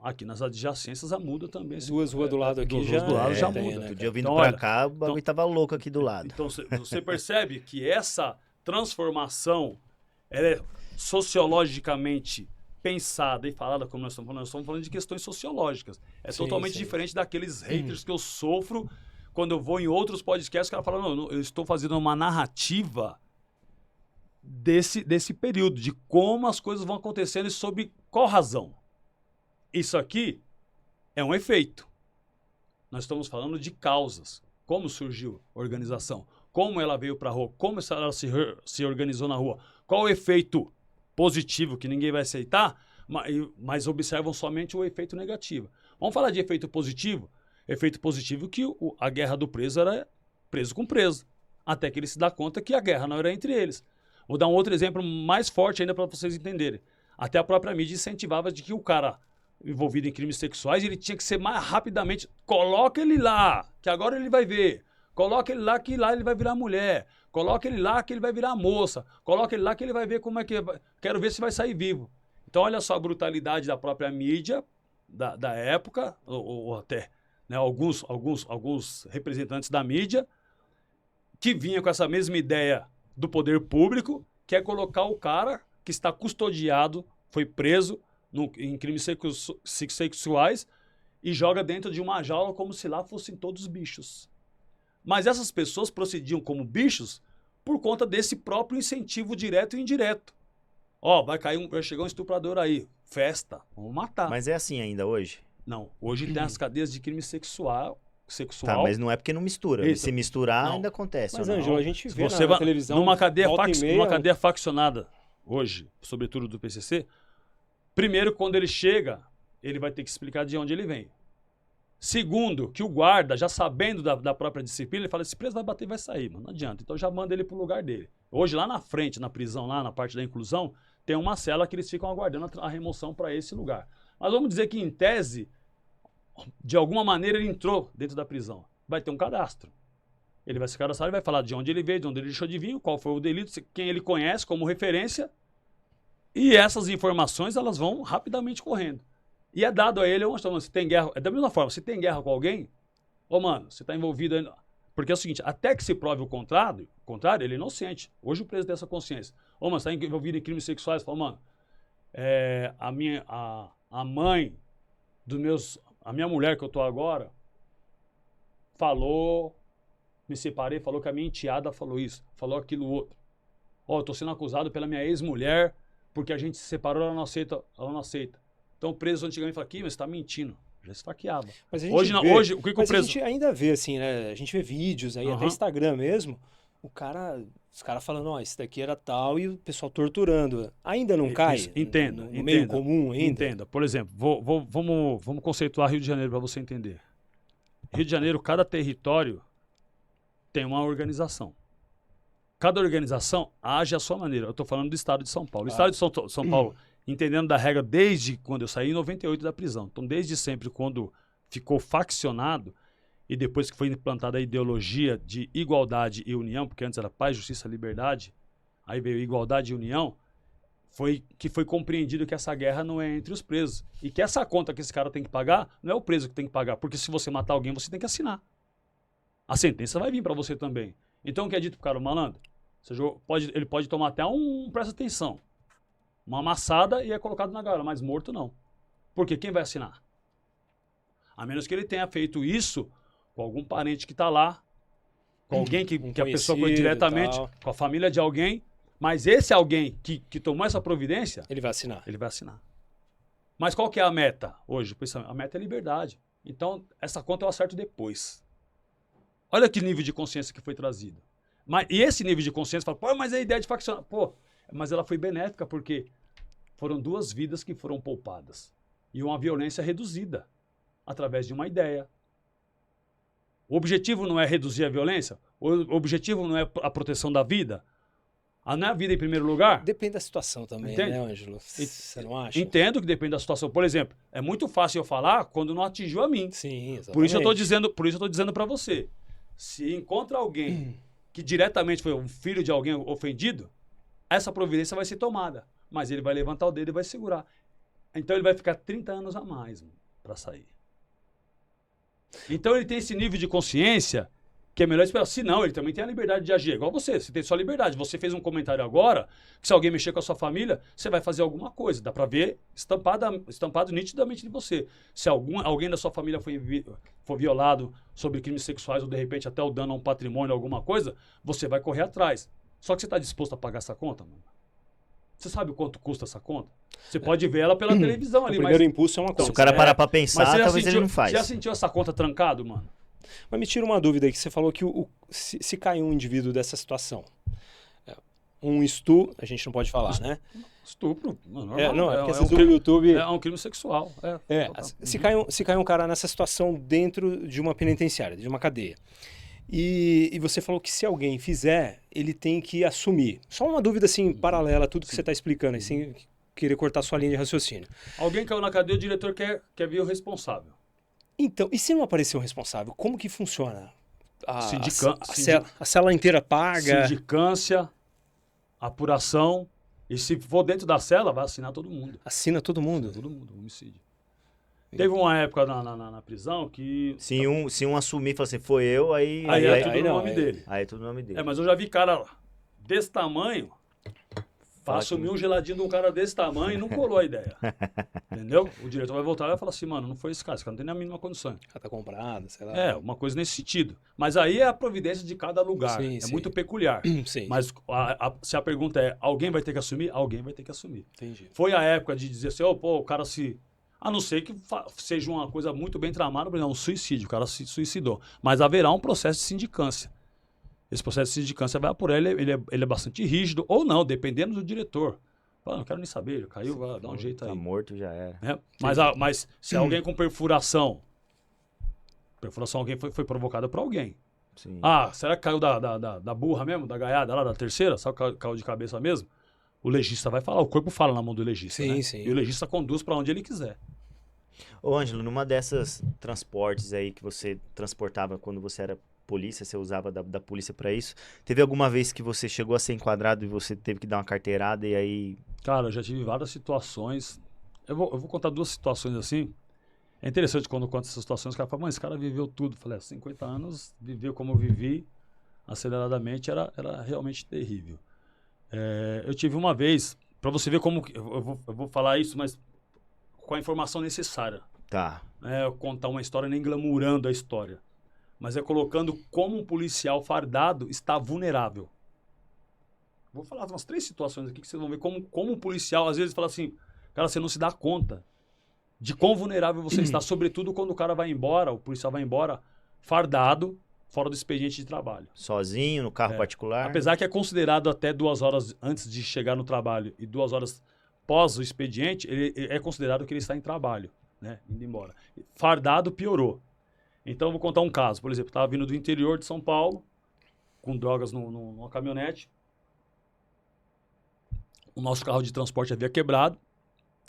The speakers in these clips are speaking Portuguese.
Aqui nas adjacências a muda também. Duas ruas do lado aqui já, do lado já tem, muda. né, Outro dia eu vindo Então, pra olha, cá, o bagulho tava louco aqui do lado. Então você percebe que essa transformação ela é sociologicamente pensada e falada, como nós estamos falando de questões sociológicas. É Sim, totalmente sim. diferente daqueles haters que eu sofro quando eu vou em outros podcasts, o cara fala, não, eu estou fazendo uma narrativa desse período, de como as coisas vão acontecendo e sob qual razão. Isso aqui é um efeito. Nós estamos falando de causas. Como surgiu a organização? Como ela veio para a rua? Como ela se organizou na rua? Qual o efeito positivo que ninguém vai aceitar, mas observam somente o efeito negativo. Vamos falar de efeito positivo? Efeito positivo que a guerra do preso era preso com preso. Até que ele se dá conta que a guerra não era entre eles. Vou dar um outro exemplo mais forte ainda para vocês entenderem. Até a própria mídia incentivava de que o cara envolvido em crimes sexuais, ele tinha que ser mais rapidamente, coloca ele lá, que agora ele vai ver. Coloca ele lá, que lá ele vai virar mulher. Coloca ele lá, que ele vai virar moça. Coloca ele lá, que ele vai ver como é que... Quero ver se vai sair vivo. Então, olha só a brutalidade da própria mídia, da época, ou até né, alguns representantes da mídia, que vinha com essa mesma ideia do poder público, que é colocar o cara que está custodiado, foi preso em crimes sexuais e joga dentro de uma jaula como se lá fossem todos bichos. Mas essas pessoas procediam como bichos por conta desse próprio incentivo direto e indireto. Ó, vai chegar um estuprador aí, festa, vamos matar. Mas é assim ainda hoje? Não, hoje tem as cadeias de crime sexual. Tá, mas não é porque não mistura. Isso. Se misturar, Não. ainda acontece. Mas, ou não? Ângelo, a gente vê Você na televisão... numa cadeia volta e meia, faccionada hoje, sobretudo do PCC, primeiro, quando ele chega, ele vai ter que explicar de onde ele vem. Segundo, que o guarda, já sabendo da própria disciplina, ele fala, esse preso vai bater e vai sair, mano, não adianta. Então já manda ele pro lugar dele. Hoje, lá na frente, na prisão, lá na parte da inclusão, tem uma cela que eles ficam aguardando a remoção para esse lugar. Mas vamos dizer que, em tese, de alguma maneira ele entrou dentro da prisão. Vai ter um cadastro. Ele vai se cadastrar e vai falar de onde ele veio, de onde ele deixou de vir, qual foi o delito, quem ele conhece como referência. E essas informações, elas vão rapidamente correndo. E é dado a ele, se tem guerra, é da mesma forma, se tem guerra com alguém, ô mano, você está envolvido aí, porque é o seguinte, até que se prove o contrário, ele é inocente. Hoje o preso tem essa consciência. Ô mano, você está envolvido em crimes sexuais, fala, mano, a mãe dos meus, a minha mulher que eu tô agora, falou, me separei, falou que a minha enteada falou isso, falou aquilo outro. Ó, eu tô sendo acusado pela minha ex-mulher, porque a gente se separou, ela não aceita. Então o preso antigamente fala, aqui, mas você tá mentindo. Já esfaqueava. Mas a gente Hoje, vê, hoje, o que o preso... a gente ainda vê, assim, né? A gente vê vídeos aí, até Instagram mesmo, os caras falando, ó, esse daqui era tal, e o pessoal torturando. Ainda não cai? Entenda. No meio comum ainda? Entenda. Por exemplo, vamos conceituar Rio de Janeiro para você entender. Rio de Janeiro, cada território tem uma organização. Cada organização age à sua maneira. Eu estou falando do estado de São Paulo. O estado de São Paulo, entendendo da regra desde quando eu saí em 98 da prisão. Então, desde sempre, quando ficou faccionado e depois que foi implantada a ideologia de igualdade e união, porque antes era paz, justiça, liberdade, aí veio igualdade e união, foi compreendido que essa guerra não é entre os presos. E que essa conta que esse cara tem que pagar, não é o preso que tem que pagar, porque se você matar alguém, você tem que assinar. A sentença vai vir para você também. Então, o que é dito pro cara, malandro? Ele pode tomar até presta atenção, uma amassada e é colocado na gaiola, mas morto não. Porque quem vai assinar? A menos que ele tenha feito isso com algum parente que está lá, com alguém que a pessoa foi diretamente, com a família de alguém, mas esse alguém que tomou essa providência... Ele vai assinar. Ele vai assinar. Mas qual que é a meta hoje? A meta é liberdade. Então, essa conta eu acerto depois. Olha que nível de consciência que foi trazido. E esse nível de consciência fala, pô, mas é a ideia de faccionar. Pô, mas ela foi benéfica porque foram 2 vidas que foram poupadas. E uma violência reduzida através de uma ideia. O objetivo não é reduzir a violência? O objetivo não é a proteção da vida? Não é a vida em primeiro lugar? Depende da situação também, né, Ângelo? Você não acha? Entendo que depende da situação. Por exemplo, é muito fácil eu falar quando não atingiu a mim. Sim, exatamente. Por isso eu tô dizendo para você. Se encontra alguém que diretamente foi um filho de alguém ofendido, essa providência vai ser tomada. Mas ele vai levantar o dedo e vai segurar. Então ele vai ficar 30 anos a mais para sair. Então ele tem esse nível de consciência que é melhor esperar. Se não, ele também tem a liberdade de agir. Igual você tem sua liberdade. Você fez um comentário agora que se alguém mexer com a sua família, você vai fazer alguma coisa. Dá pra ver estampado nitidamente de você. Se alguém da sua família for violado sobre crimes sexuais ou de repente até o dano a um patrimônio, alguma coisa, você vai correr atrás. Só que você está disposto a pagar essa conta, mano? Você sabe o quanto custa essa conta? Você pode ver ela pela televisão ali. O primeiro impulso é uma coisa. Se o cara parar pra pensar, talvez ele não faz. Você já sentiu essa conta trancado, mano? Mas me tira uma dúvida aí, que você falou que se cai um indivíduo dessa situação, um estupro, a gente não pode falar, né? Estupro, normal. Porque às vezes no YouTube... É um crime sexual. Se cai um cara nessa situação dentro de uma penitenciária, de uma cadeia, e você falou que se alguém fizer, ele tem que assumir. Só uma dúvida assim, paralela a tudo que você está explicando, sem querer cortar sua linha de raciocínio. Alguém caiu na cadeia, o diretor quer ver o responsável. Então, e se não aparecer um responsável, como que funciona? A cela inteira paga? Sindicância, apuração, e se for dentro da cela, vai assinar todo mundo. Assina todo mundo? Todo mundo, homicídio. Teve uma época na prisão que... Se um assumir e falar assim, foi eu, aí é tudo no nome dele. Aí é tudo no nome dele. Mas eu já vi cara desse tamanho... Assumir um geladinho de um cara desse tamanho e não colou a ideia. Entendeu? O diretor vai voltar e vai falar assim, mano, não foi esse cara não tem nem a mínima condição. Já tá comprado, sei lá. Uma coisa nesse sentido. Mas aí é a providência de cada lugar. Sim, muito peculiar. Sim. Mas se a pergunta é, alguém vai ter que assumir? Alguém vai ter que assumir. Entendi. Foi a época de dizer assim, o cara se... A não ser que seja uma coisa muito bem tramada, por exemplo, um suicídio, o cara se suicidou. Mas haverá um processo de sindicância. Esse processo de sindicância vai apurar, ele é bastante rígido, ou não, dependendo do diretor. Fala, não quero nem saber, caiu, vai dar um jeito aí. Tá morto, já era. Mas se alguém com perfuração alguém foi provocada por alguém. Sim. Será que caiu da burra mesmo, da gaiada lá, da terceira? Sabe que caiu de cabeça mesmo? O legista vai falar, o corpo fala na mão do legista, né? Sim. E o legista conduz para onde ele quiser. Ô, Ângelo, numa dessas transportes aí que você transportava quando você era polícia, você usava da polícia pra isso, teve alguma vez que você chegou a ser enquadrado e você teve que dar uma carteirada e aí... Cara, eu já tive várias situações. Eu vou contar duas situações assim. É interessante quando eu conto essas situações, o cara fala, esse cara viveu tudo. Eu falei, 50 anos, viveu como eu vivi, aceleradamente, era realmente terrível. Eu tive uma vez, pra você ver como... Eu vou falar isso, mas com a informação necessária. Tá. Eu contar uma história nem glamourando a história. Mas é colocando como um policial fardado está vulnerável. Vou falar umas 3 situações aqui que vocês vão ver como um policial, às vezes, fala assim, cara, você não se dá conta de quão vulnerável você está, sobretudo quando o cara vai embora, o policial vai embora fardado, fora do expediente de trabalho. Sozinho, no carro particular? Apesar que é considerado até 2 horas antes de chegar no trabalho e 2 horas pós o expediente, ele é considerado que ele está em trabalho, né, indo embora. Fardado piorou. Então, eu vou contar um caso. Por exemplo, eu estava vindo do interior de São Paulo, com drogas numa caminhonete. O nosso carro de transporte havia quebrado.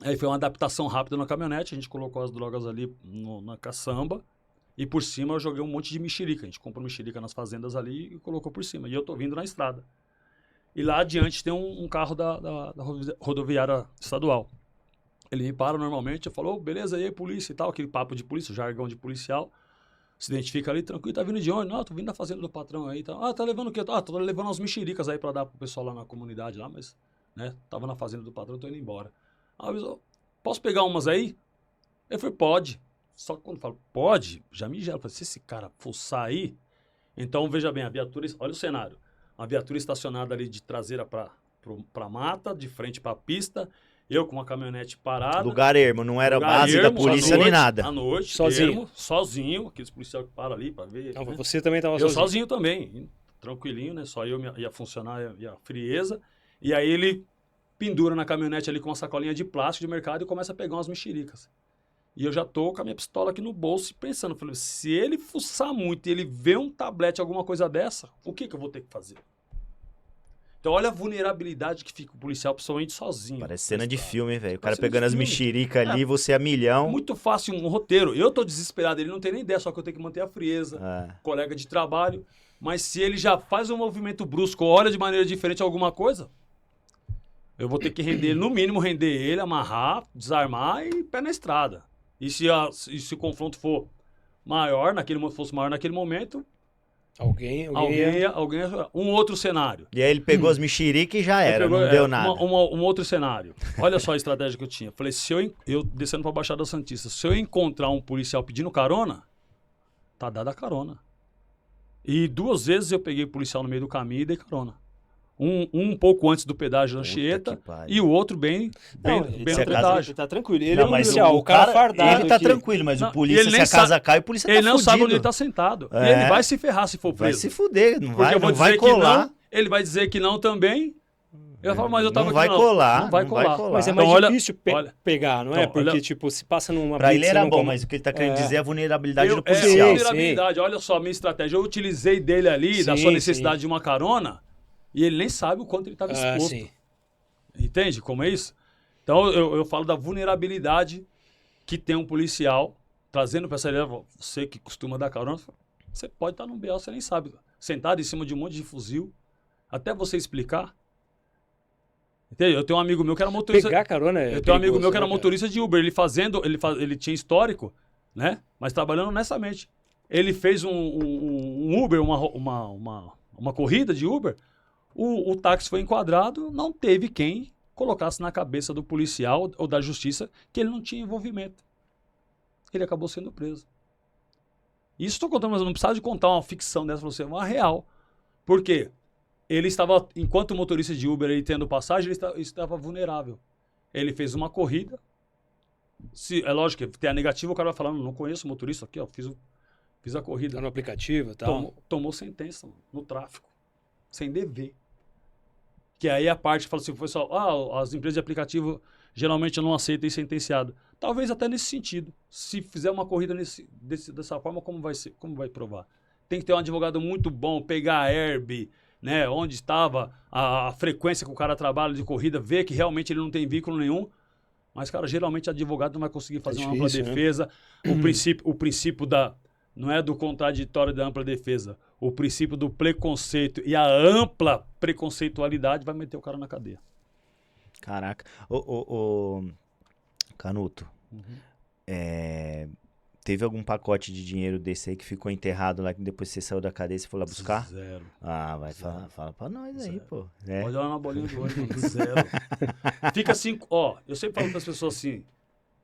Aí foi uma adaptação rápida na caminhonete. A gente colocou as drogas ali na caçamba. E por cima eu joguei um monte de mexerica. A gente comprou mexerica nas fazendas ali e colocou por cima. E eu tô vindo na estrada. E lá adiante tem um carro da rodoviária estadual. Ele me para normalmente. Eu falo, beleza, e aí, polícia e tal. Aquele papo de polícia, jargão de policial. Se identifica ali, tranquilo, tá vindo de onde? Não, tô vindo da fazenda do patrão aí. Tá. Tá levando o quê? Tô levando umas mexericas aí pra dar pro pessoal lá na comunidade lá, mas, né, tava na fazenda do patrão, tô indo embora. Eu posso pegar umas aí? Eu falei, pode. Só que quando eu falo, pode, já me gera. Eu falei, se esse cara for sair, então veja bem, a viatura, olha o cenário. A viatura estacionada ali de traseira pra mata, de frente pra pista, eu com uma caminhonete parada. Lugar ermo, não era base da polícia nem nada. À noite, sozinho. Sozinho, aqueles policiais que param ali pra ver. Não, né? você também estava sozinho? Eu sozinho também, tranquilinho, né? Só eu ia funcionar e a frieza. E aí ele pendura na caminhonete ali com uma sacolinha de plástico de mercado e começa a pegar umas mexericas. E eu já tô com a minha pistola aqui no bolso e pensando, falei, se ele fuçar muito e ele vê um tablete, alguma coisa dessa, o que eu vou ter que fazer? Então, olha a vulnerabilidade que fica o policial, principalmente sozinho. Parece cena de filme, velho. O cara pegando as mexericas ali, você a milhão. Muito fácil um roteiro. Eu tô desesperado, ele não tem nem ideia, só que eu tenho que manter a frieza. Colega de trabalho. Mas se ele já faz um movimento brusco, olha de maneira diferente alguma coisa, eu vou ter que render ele, no mínimo render ele, amarrar, desarmar e pé na estrada. E se o confronto for maior, fosse maior naquele momento, Alguém um outro cenário. E aí ele pegou as mexerica e já era, Pegou, não deu nada. Um outro cenário. Olha só a estratégia que eu tinha. Falei, se eu descendo pra Baixada Santista, se eu encontrar um policial pedindo carona, tá dada a carona. E 2 vezes eu peguei policial no meio do caminho e dei carona. Um pouco antes do pedágio da Puta Anchieta que pariu. e o outro bem no pedágio. Ele tá tranquilo. Ele Não, é um mas policial, o cara fardado. Ele tá aqui. tranquilo, mas Não, o polícia, ele se nem a casa sabe- cai, o polícia Ele tá não sabe onde fudido. ele tá sentado. É. E ele vai se ferrar se for Vai preso. se fuder, não Porque vai, eu vou não vai dizer colar. que não, ele vai dizer que não também. Eu falo, mas eu tava Não aqui, vai colar, Não vai não vai colar. colar. Mas é Então, mais olha- difícil olha- pegar, não é? Então, Porque, olha- tipo, se passa numa Pra blitz, ele você era não bom, come- mas o que ele tá querendo É. dizer é a vulnerabilidade do É policial. vulnerabilidade. Olha só a minha estratégia. Eu utilizei dele ali, da Sim, sua necessidade de uma carona, e ele nem sabe o quanto ele estava Ah, exposto. sim. Entende como é isso? Então eu falo da vulnerabilidade que tem um policial trazendo para essa ideia. Você que costuma dar carona, você pode estar num BO, você nem sabe. Sentado em cima de um monte de fuzil, até você explicar. Entende? Eu tenho um amigo meu que era motorista. Pegar carona é Eu tenho um amigo perigoso, meu que era né, cara? motorista de Uber. Ele tinha histórico, né? Mas trabalhando honestamente. Ele fez um Uber, uma corrida de Uber. O táxi foi enquadrado, não teve quem colocasse na cabeça do policial ou da justiça que ele não tinha envolvimento. Ele acabou sendo preso. Isso estou contando, mas eu não precisava de contar uma ficção dessa para você, uma real. Por quê? Ele estava, enquanto motorista de Uber, ele tendo passagem, ele estava vulnerável. Ele fez uma corrida. É lógico que tem a negativa, o cara vai falando, não conheço o motorista aqui, ó, fiz a corrida. Tá no aplicativo e tal. Tomou sentença no tráfico, sem dever. Que aí a parte fala assim, foi só, as empresas de aplicativo geralmente não aceitam ir sentenciado. Talvez até nesse sentido. Se fizer uma corrida dessa forma, como vai ser? Como vai provar? Tem que ter um advogado muito bom, pegar a herb, né, onde estava a frequência que o cara trabalha de corrida, ver que realmente ele não tem vínculo nenhum. Mas, cara, geralmente advogado não vai conseguir fazer uma ampla difícil, né? defesa. O princípio não é do contraditório da ampla defesa. O princípio do preconceito e a ampla preconceitualidade vai meter o cara na cadeia. Caraca. Ô, Canuto, teve algum pacote de dinheiro desse aí que ficou enterrado lá, que depois você saiu da cadeia e você foi lá buscar? Zero. Ah, vai, fala pra nós aí, Zero. pô. É. Pode olhar na bolinha de olho, mano. Zero. Fica assim, eu sempre falo para as pessoas assim,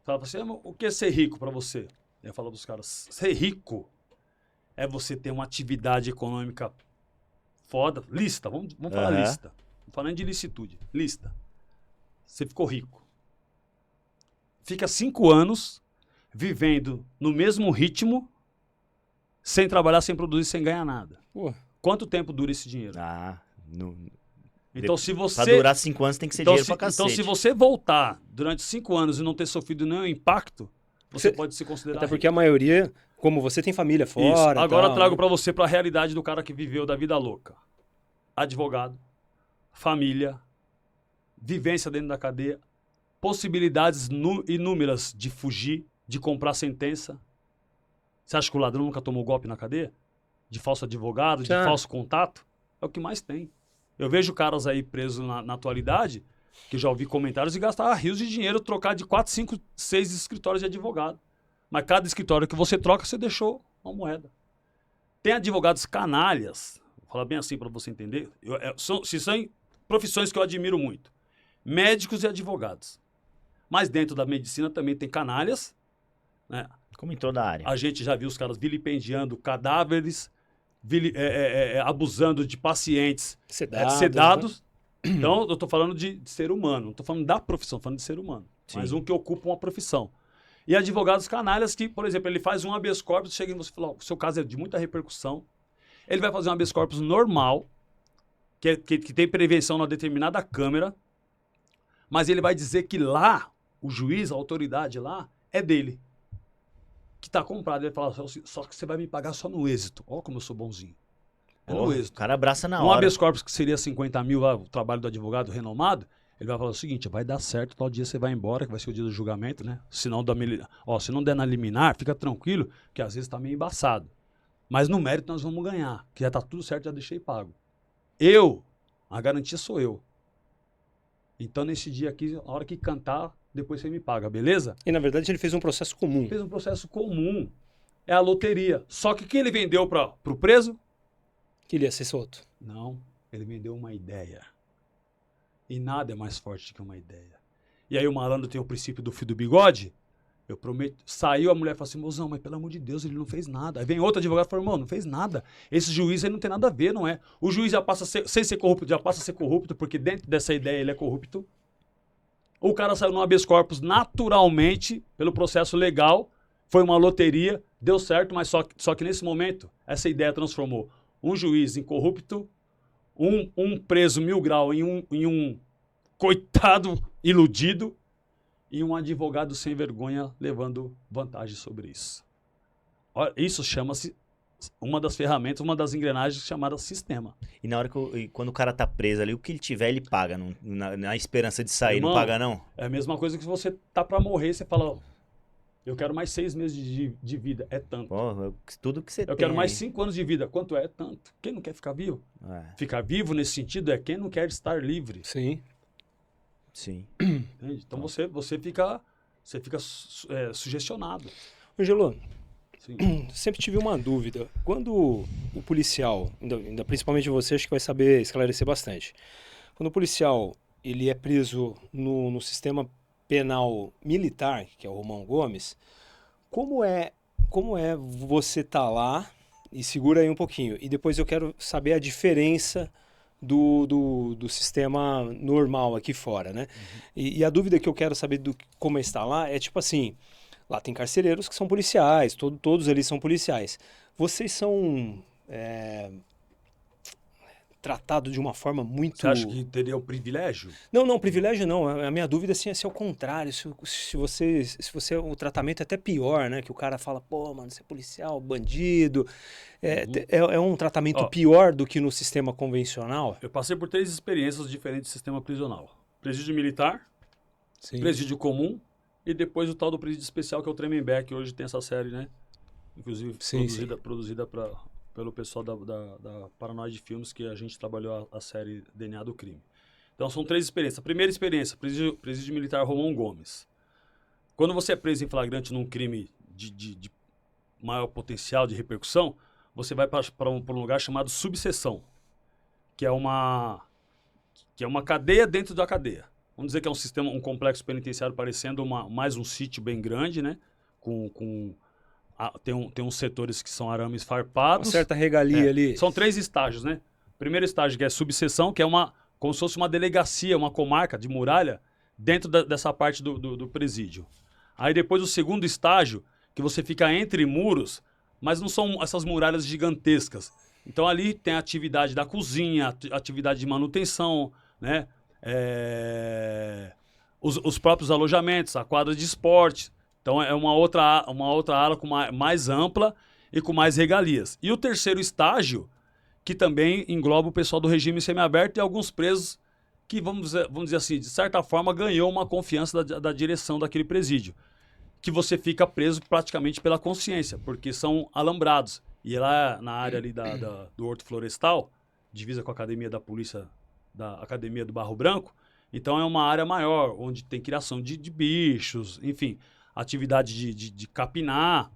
fala assim, o que é ser rico para você? Eu falo para os caras, ser rico é você ter uma atividade econômica foda, lista, vamos falar Aham. lista. Não falando de licitude, lista. Você ficou rico. Fica 5 anos vivendo no mesmo ritmo, sem trabalhar, sem produzir, sem ganhar nada. Pô, Quanto tempo dura esse dinheiro? Ah, Então, se pra você... durar 5 anos tem que ser dinheiro pra cacete. Então, se você voltar durante 5 anos e não ter sofrido nenhum impacto, você Você- pode se considerar até rico. porque a maioria, como você tem família Isso. fora. Agora tal, trago né? para você para a realidade do cara que viveu da vida louca. Advogado, família, vivência dentro da cadeia, possibilidades inúmeras de fugir, de comprar sentença. Você acha que o ladrão nunca tomou golpe na cadeia? De falso advogado, de Já. falso contato? É o que mais tem. Eu vejo caras aí presos na atualidade, que eu já ouvi comentários, e gastar rios de dinheiro, trocar de 4, 5, 6 escritórios de advogado. Mas cada escritório que você troca, você deixou uma moeda. Tem advogados canalhas, vou falar bem assim para você entender, são profissões que eu admiro muito. Médicos e advogados. Mas dentro da medicina também tem canalhas, né? Como em toda a área. A gente já viu os caras vilipendiando cadáveres, abusando de pacientes sedados. Então, eu estou falando de ser humano, não estou falando da profissão, estou falando de ser humano. Sim. Mas um que ocupa uma profissão. E advogados canalhas que, por exemplo, ele faz um habeas corpus, chega em você e fala, o seu caso é de muita repercussão, ele vai fazer um habeas corpus normal, que tem prevenção numa determinada câmera, mas ele vai dizer que lá, o juiz, a autoridade lá, é dele. Que está comprado. Ele fala, só que você vai me pagar só no êxito. Olha como eu sou bonzinho. É no Porra, o êxito. cara abraça na Um hora. habeas corpus que seria 50 mil, lá, o trabalho do advogado renomado, ele vai falar o seguinte, vai dar certo, tal dia você vai embora, que vai ser o dia do julgamento, né? Se não der na liminar, fica tranquilo, que às vezes está meio embaçado. Mas no mérito nós vamos ganhar, que já está tudo certo, já deixei pago. A garantia sou eu. Então, nesse dia aqui, a hora que cantar, depois você me paga, beleza? E na verdade ele fez um processo comum. Fez um processo comum. É a loteria. Só que o que ele vendeu pro preso? Que ele ia ser solto. Não, ele vendeu uma ideia. E nada é mais forte que uma ideia. E aí o malandro tem o princípio do fio do bigode. Eu prometo. Saiu a mulher e falou assim, mozão, mas pelo amor de Deus, ele não fez nada. Aí vem outro advogado e fala, irmão, não fez nada. Esse juiz aí não tem nada a ver, não é? O juiz já passa a ser, sem ser corrupto, já passa a ser corrupto, porque dentro dessa ideia ele é corrupto. O cara saiu no habeas corpus naturalmente, pelo processo legal, foi uma loteria, deu certo, mas só que nesse momento, essa ideia transformou um juiz em corrupto, um preso 1000 graus em um coitado iludido, e um advogado sem vergonha levando vantagem sobre isso. Olha, isso chama-se uma das ferramentas, uma das engrenagens chamada sistema. E na hora quando o cara tá preso ali, o que ele tiver, ele paga. Na esperança de sair, Irmão, não paga, não? É a mesma coisa que você tá para morrer, você fala, ó, eu quero mais 6 meses de vida, é tanto. Pô, tudo que você tem. Eu quero mais aí. 5 anos de vida, quanto é? Tanto. Quem não quer ficar vivo? É, Ficar vivo nesse sentido é quem não quer estar livre. Sim. sim. Entende? Então você fica sugestionado. Angelo, Sim. sempre tive uma dúvida. Quando o policial, ainda principalmente você, acho que vai saber esclarecer bastante. Quando o policial ele é preso no sistema penal militar, que é o Romão Gomes, como é você tá lá, e segura aí um pouquinho, e depois eu quero saber a diferença do sistema normal aqui fora, né? E a dúvida que eu quero saber como está lá é tipo assim, lá tem carcereiros que são policiais, todos eles são policiais. Vocês são tratados de uma forma muito... Você acha que teria o privilégio? Não, privilégio não. A minha dúvida assim, é se é o contrário, se você o tratamento é até pior, né? Que o cara fala, pô, mano, você é policial, bandido. É um tratamento pior do que no sistema convencional? Eu passei por 3 experiências diferentes do sistema prisional. Presídio militar, Sim. presídio comum e depois o tal do presídio especial, que é o Tremembé, que hoje tem essa série, né? Inclusive produzida pelo pessoal da Paranoide Filmes, que a gente trabalhou a série DNA do Crime. Então são 3 experiências. A primeira experiência, presídio militar Romão Gomes. Quando você é preso em flagrante num crime de maior potencial de repercussão, você vai para um lugar chamado subseção, que é uma cadeia dentro da cadeia. Vamos dizer que é um complexo penitenciário parecendo mais um sítio bem grande, né? Tem uns setores que são arames farpados. Uma certa regalia ali. São 3 estágios, né? Primeiro estágio que é subseção, que é como se fosse uma delegacia, uma comarca de muralha dentro dessa parte do presídio. Aí depois o segundo estágio, que você fica entre muros, mas não são essas muralhas gigantescas. Então ali tem a atividade da cozinha, atividade de manutenção, né? Os próprios alojamentos, a quadra de esporte. Então é uma outra ala com mais ampla e com mais regalias. E o terceiro estágio, que também engloba o pessoal do regime semiaberto e alguns presos que, vamos dizer assim, de certa forma ganhou uma confiança da direção daquele presídio. Que você fica preso praticamente pela consciência, porque são alambrados. E lá na área ali do Horto Florestal, divisa com a academia da polícia, da Academia do Barro Branco, então é uma área maior, onde tem criação de bichos, enfim, atividade de capinar.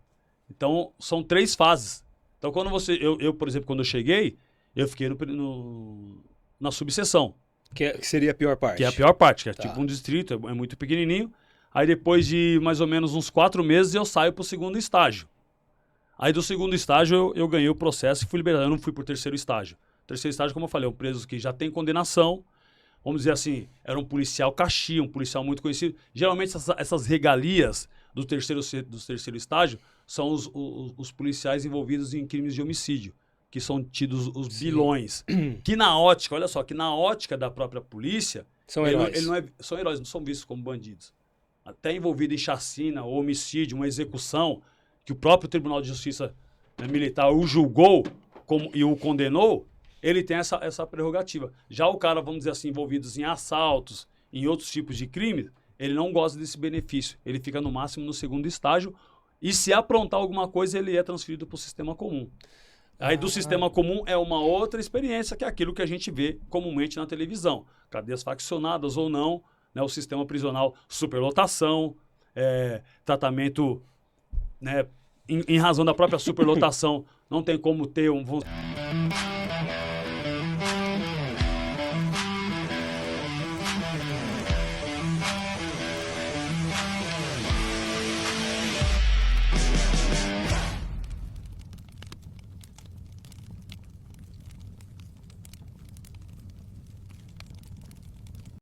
Então, são 3 fases. Então, quando eu, por exemplo, quando eu cheguei, eu fiquei na subseção. Que seria a pior parte. Que é a pior parte, que é Tá. tipo um distrito, é muito pequenininho. Aí, depois de mais ou menos uns 4 meses, eu saio para o segundo estágio. Aí, do segundo estágio, eu ganhei o processo e fui liberado. Eu não fui para o terceiro estágio. O terceiro estágio, como eu falei, é um preso que já tem condenação. Vamos dizer assim, era um policial caxia, um policial muito conhecido. Geralmente, essas regalias do terceiro estágio são os policiais envolvidos em crimes de homicídio, que são tidos os bilões. Que na ótica, olha só, que na ótica da própria polícia, São heróis. são heróis, não são vistos como bandidos. Até envolvido em chacina, ou homicídio, uma execução, que o próprio Tribunal de Justiça Militar o julgou e o condenou, ele tem essa prerrogativa. Já o cara, vamos dizer assim, envolvidos em assaltos, em outros tipos de crimes, ele não gosta desse benefício. Ele fica no máximo no segundo estágio e se aprontar alguma coisa, ele é transferido para o sistema comum. Aí do sistema comum é uma outra experiência, que é aquilo que a gente vê comumente na televisão. Cadeias faccionadas ou não, né, o sistema prisional, superlotação, tratamento, né, em razão da própria superlotação, não tem como ter